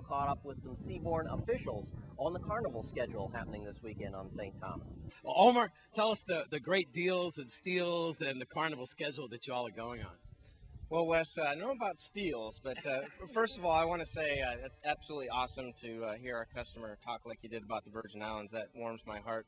caught up with some Seabourn officials on the carnival schedule happening this weekend on St. Thomas. Well, Omar, tell us the great deals and steals and the carnival schedule that you all are going on. Well, Wes, I know about steals, but first of all, I want to say it's absolutely awesome to hear our customer talk like you did about the Virgin Islands. That warms my heart,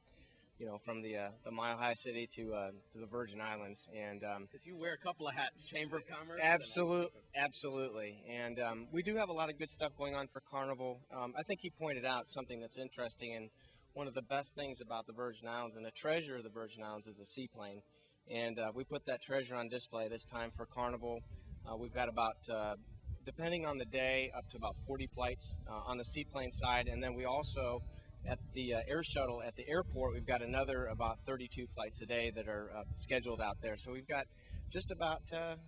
you know, from the Mile High City to the Virgin Islands. And because you wear a couple of hats, Chamber of Commerce. Absolutely. And we do have a lot of good stuff going on for Carnival. I think he pointed out something that's interesting, and one of the best things about the Virgin Islands and the treasure of the Virgin Islands is a seaplane. And we put that treasure on display this time for Carnival. We've got about, depending on the day, up to about 40 flights on the seaplane side. And then we also, at the air shuttle at the airport, we've got another about 32 flights a day that are scheduled out there. So we've got just about,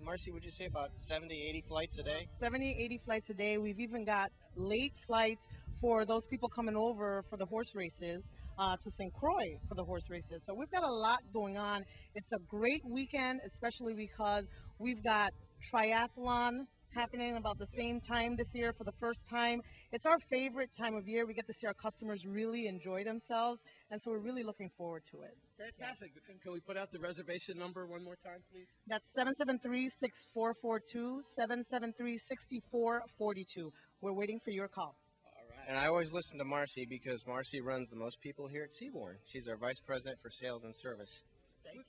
Marcy, would you say about 70, 80 flights a day? 70, 80 flights a day. We've even got late flights for those people coming over for the horse races to St. Croix for the horse races. So we've got a lot going on. It's a great weekend, especially because we've got triathlon happening about the same time this year for the first time. It's our favorite time of year. We get to see our customers really enjoy themselves, and so we're really looking forward to it. Fantastic. Can we put out the reservation number one more time, please? That's 773-6442, 773-6442. We're waiting for your call. And I always listen to Marcy because Marcy runs the most people here at Seabourn. She's our Vice President for Sales and Service.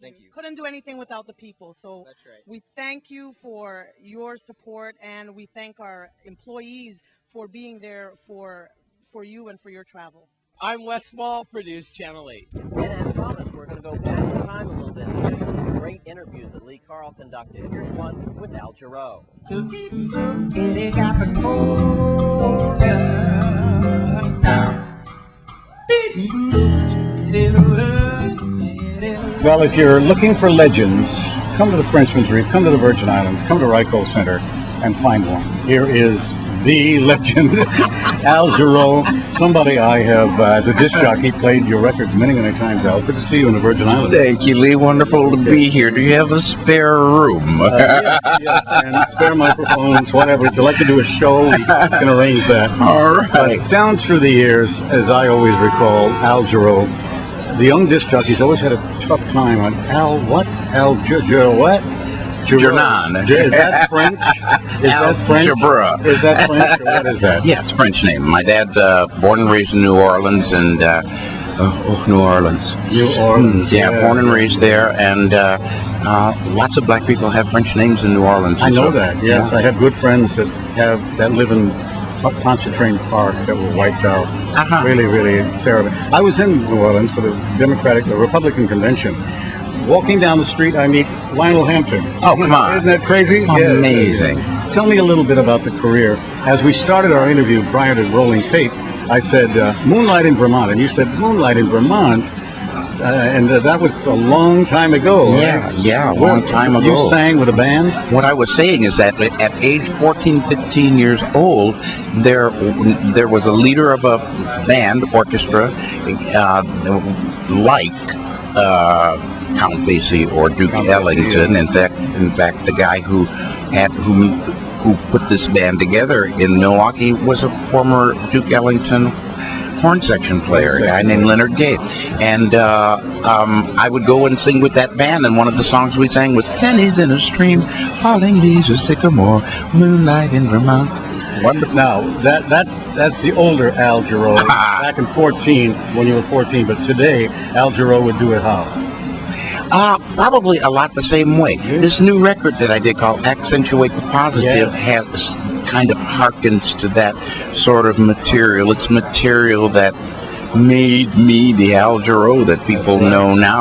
Thank you. Couldn't do anything without the people. So that's right. We thank you for your support, and we thank our employees for being there for you and for your travel. I'm Wes Small for News Channel 8. And as promised, we're going to go back in time a little bit and show you some great interviews that Lee Carl conducted. Here's one with Al Jarrou. Well, if you're looking for legends, come to the Frenchman's Reef, come to the Virgin Islands, come to Ryco Center, and find one. Here is the legend, Al Jarrou, somebody I have, as a disc jockey, played your records many, many times. Al, good to see you in the Virgin Islands. Thank you, Lee. Wonderful to be here. Do you have a spare room? Yes, and spare microphones, whatever. If you'd like to do a show, we can arrange that. All right. But down through the years, as I always recall, Al Jarrou, the young disc jockeys always had a tough time on Al what? Al what? Jernan. Is that French? Is that French? Jabra. Is that French, or what is that? Yeah, it's a French name. My dad, born and raised in New Orleans, and New Orleans. New Orleans. Yeah, born and raised there, and lots of black people have French names in New Orleans. I know that. Yes, yeah. I have good friends that live in Pontchartrain Park that were wiped out. Really, really terrible. I was in New Orleans for the Republican convention. Walking down the street, I meet Lionel Hampton. Oh, come on. Isn't that crazy? Amazing. Yeah. Tell me a little bit about the career. As we started our interview prior to rolling tape, I said, Moonlight in Vermont. And you said, Moonlight in Vermont? And that was a long time ago. Yeah, right? Yeah, a long time ago. You sang with a band? What I was saying is that at age 14, 15 years old, there was a leader of a band, orchestra, like Count Basie or Duke Ellington. In fact, the guy who put this band together in Milwaukee was a former Duke Ellington horn section player, a guy named Leonard Gay. And I would go and sing with that band, and one of the songs we sang was Pennies in a Stream, Falling Leaves of Sycamore, Moonlight in Vermont. Wonderful. Now, that's the older Al Jarrou, back in 14, when you were 14, but today, Al Jarrou would do it how? Probably a lot the same way. This new record that I did called Accentuate the Positive has kind of harkens to that sort of material. It's material that made me the Al Jarrou that people know now.